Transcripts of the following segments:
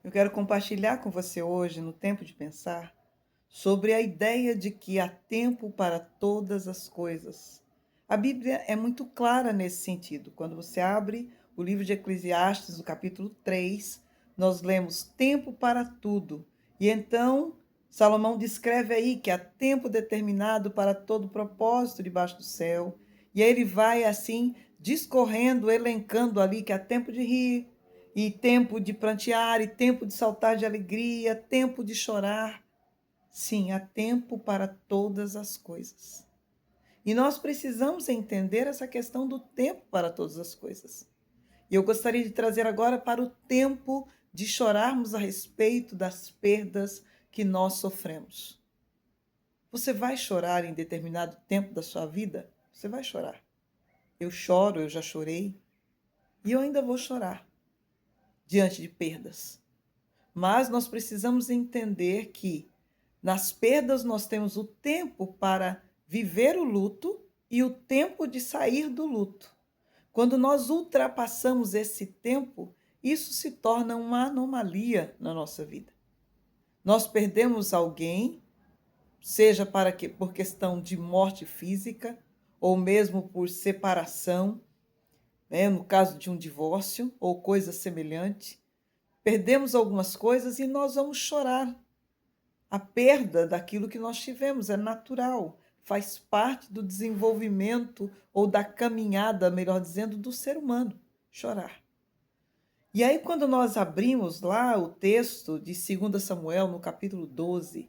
Eu quero compartilhar com você hoje, no Tempo de Pensar, sobre a ideia de que há tempo para todas as coisas. A Bíblia é muito clara nesse sentido. Quando você abre o livro de Eclesiastes, no capítulo 3, nós lemos tempo para tudo. E então, Salomão descreve aí que há tempo determinado para todo propósito debaixo do céu. E aí ele vai assim discorrendo, elencando ali que há tempo de rir, e tempo de prantear, e tempo de saltar de alegria, tempo de chorar. Sim, há tempo para todas as coisas. E nós precisamos entender essa questão do tempo para todas as coisas. E eu gostaria de trazer agora para o tempo de chorarmos a respeito das perdas que nós sofremos. Você vai chorar em determinado tempo da sua vida? Você vai chorar. Eu choro, eu já chorei, e eu ainda vou chorar diante de perdas. Mas nós precisamos entender que nas perdas nós temos o tempo para viver o luto e o tempo de sair do luto. Quando nós ultrapassamos esse tempo, isso se torna uma anomalia na nossa vida. Nós perdemos alguém, seja por questão de morte física ou mesmo por separação, né, no caso de um divórcio ou coisa semelhante. Perdemos algumas coisas e nós vamos chorar. A perda daquilo que nós tivemos é natural, faz parte do desenvolvimento ou da caminhada, melhor dizendo, do ser humano, chorar. E aí, quando nós abrimos lá o texto de 2 Samuel, no capítulo 12,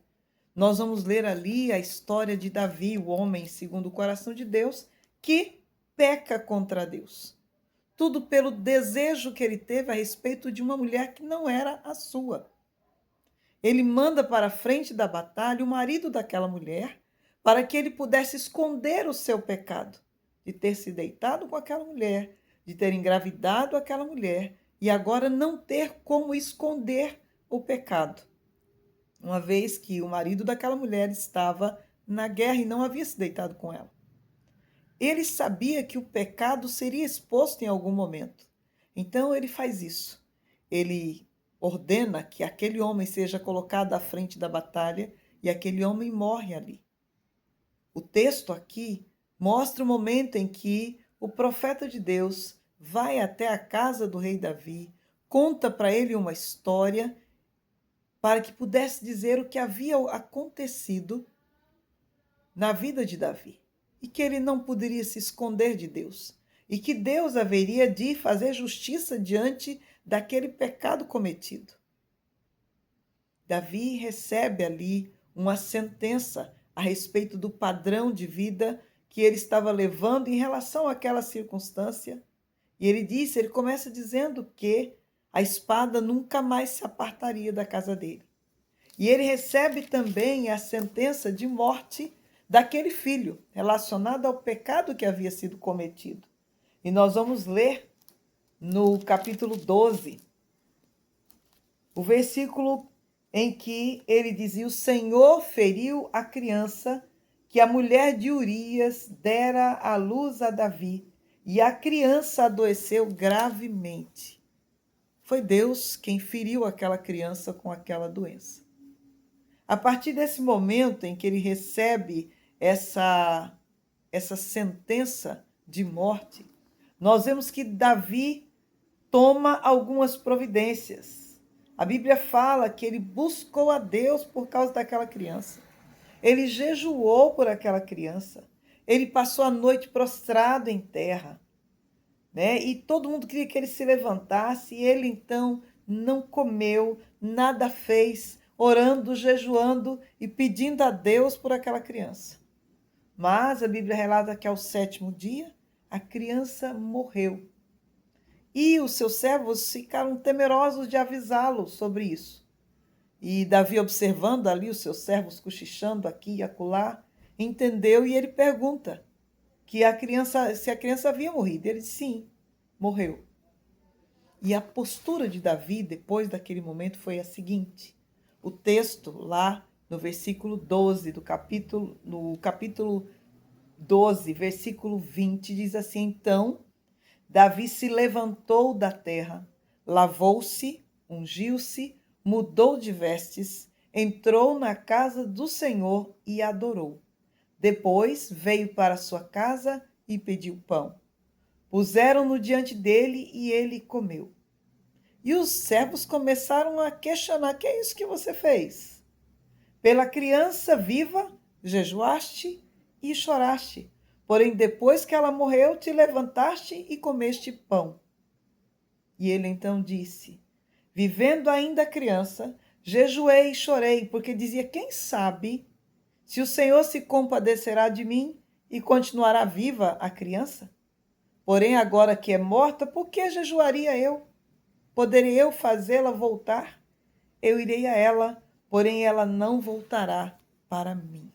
nós vamos ler ali a história de Davi, o homem segundo o coração de Deus, que peca contra Deus. Tudo pelo desejo que ele teve a respeito de uma mulher que não era a sua. Ele manda para a frente da batalha o marido daquela mulher para que ele pudesse esconder o seu pecado, de ter se deitado com aquela mulher, de ter engravidado aquela mulher e agora não ter como esconder o pecado, uma vez que o marido daquela mulher estava na guerra e não havia se deitado com ela. Ele sabia que o pecado seria exposto em algum momento. Então ele faz isso. Ele ordena que aquele homem seja colocado à frente da batalha e aquele homem morre ali. O texto aqui mostra o momento em que o profeta de Deus vai até a casa do rei Davi, conta para ele uma história para que pudesse dizer o que havia acontecido na vida de Davi e que ele não poderia se esconder de Deus e que Deus haveria de fazer justiça diante daquele pecado cometido. Davi recebe ali uma sentença a respeito do padrão de vida que ele estava levando em relação àquela circunstância. E ele começa dizendo que a espada nunca mais se apartaria da casa dele. E ele recebe também a sentença de morte daquele filho, relacionado ao pecado que havia sido cometido. E nós vamos ler no capítulo 12, o versículo em que ele dizia: o Senhor feriu a criança que a mulher de Urias dera à luz a Davi, e a criança adoeceu gravemente. Foi Deus quem feriu aquela criança com aquela doença. A partir desse momento em que ele recebe essa sentença de morte, nós vemos que Davi toma algumas providências. A Bíblia fala que ele buscou a Deus por causa daquela criança. Ele jejuou por aquela criança. Ele passou a noite prostrado em terra, né? E todo mundo queria que ele se levantasse, e ele então não comeu, nada fez, orando, jejuando e pedindo a Deus por aquela criança. Mas a Bíblia relata que ao 7º dia, a criança morreu. E os seus servos ficaram temerosos de avisá-lo sobre isso. E Davi, observando ali os seus servos cochichando aqui e acolá, entendeu e ele pergunta se a criança havia morrido. Ele disse: sim, morreu. E a postura de Davi, depois daquele momento, foi a seguinte. O texto lá no versículo 12, no capítulo 12, versículo 20, diz assim: então Davi se levantou da terra, lavou-se, ungiu-se, mudou de vestes, entrou na casa do Senhor e adorou. Depois veio para sua casa e pediu pão. Puseram-no diante dele e ele comeu. E os servos começaram a questionar: que é isso que você fez? Pela criança viva, jejuaste e choraste. Porém, depois que ela morreu, te levantaste e comeste pão. E ele então disse: vivendo ainda criança, jejuei e chorei, porque dizia: quem sabe se o Senhor se compadecerá de mim e continuará viva a criança? Porém, agora que é morta, por que jejuaria eu? Poderia eu fazê-la voltar? Eu irei a ela, porém ela não voltará para mim.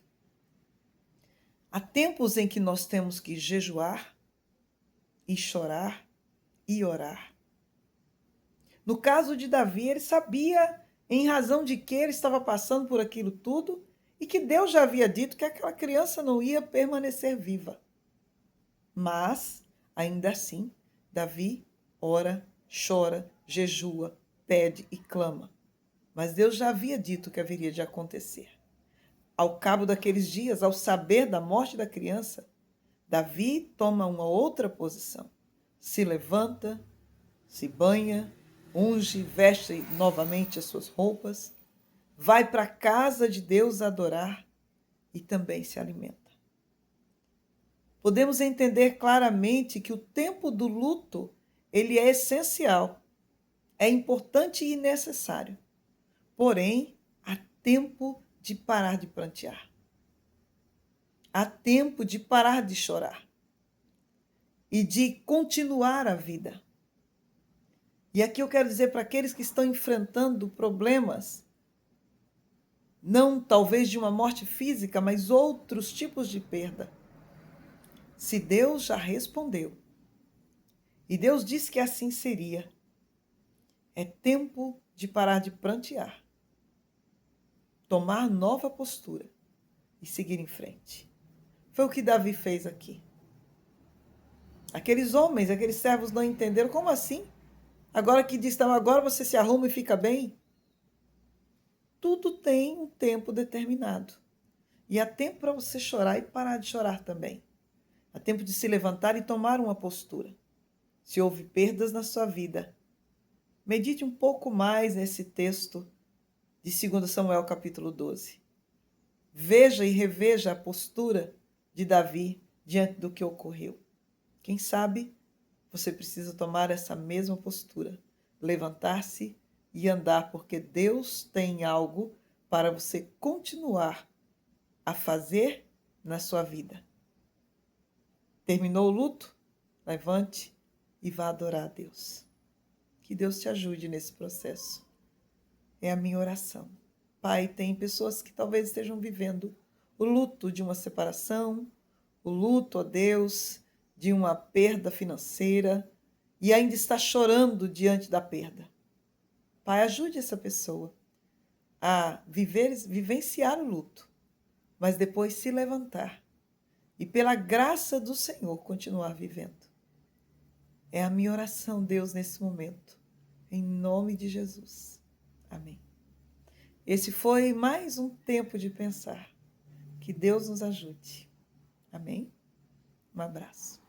Há tempos em que nós temos que jejuar e chorar e orar. No caso de Davi, ele sabia em razão de que ele estava passando por aquilo tudo e que Deus já havia dito que aquela criança não ia permanecer viva. Mas, ainda assim, Davi ora, chora, jejua, pede e clama. Mas Deus já havia dito que haveria de acontecer. Ao cabo daqueles dias, ao saber da morte da criança, Davi toma uma outra posição. Se levanta, se banha, unge, veste novamente as suas roupas, vai para a casa de Deus adorar e também se alimenta. Podemos entender claramente que o tempo do luto, ele é essencial, é importante e necessário. Porém, há tempo de parar de prantear. Há tempo de parar de chorar e de continuar a vida. E aqui eu quero dizer para aqueles que estão enfrentando problemas, não talvez de uma morte física, mas outros tipos de perda. Se Deus já respondeu, e Deus disse que assim seria, é tempo de parar de prantear, tomar nova postura e seguir em frente. Foi o que Davi fez aqui. Aqueles homens, aqueles servos não entenderam. Como assim? Agora que diz, então, agora você se arruma e fica bem? Tudo tem um tempo determinado. E há tempo para você chorar e parar de chorar também. Há tempo de se levantar e tomar uma postura. Se houve perdas na sua vida, medite um pouco mais nesse texto de 2 Samuel capítulo 12. Veja e reveja a postura de Davi diante do que ocorreu. Quem sabe você precisa tomar essa mesma postura, levantar-se e andar, porque Deus tem algo para você continuar a fazer na sua vida. Terminou o luto? Levante e vá adorar a Deus. Que Deus te ajude nesse processo. É a minha oração. Pai, tem pessoas que talvez estejam vivendo o luto de uma separação, o luto, ó Deus, de uma perda financeira e ainda está chorando diante da perda. Pai, ajude essa pessoa a vivenciar o luto, mas depois se levantar e, pela graça do Senhor, continuar vivendo. É a minha oração, Deus, nesse momento, em nome de Jesus. Amém. Esse foi mais um tempo de pensar. Que Deus nos ajude. Amém? Um abraço.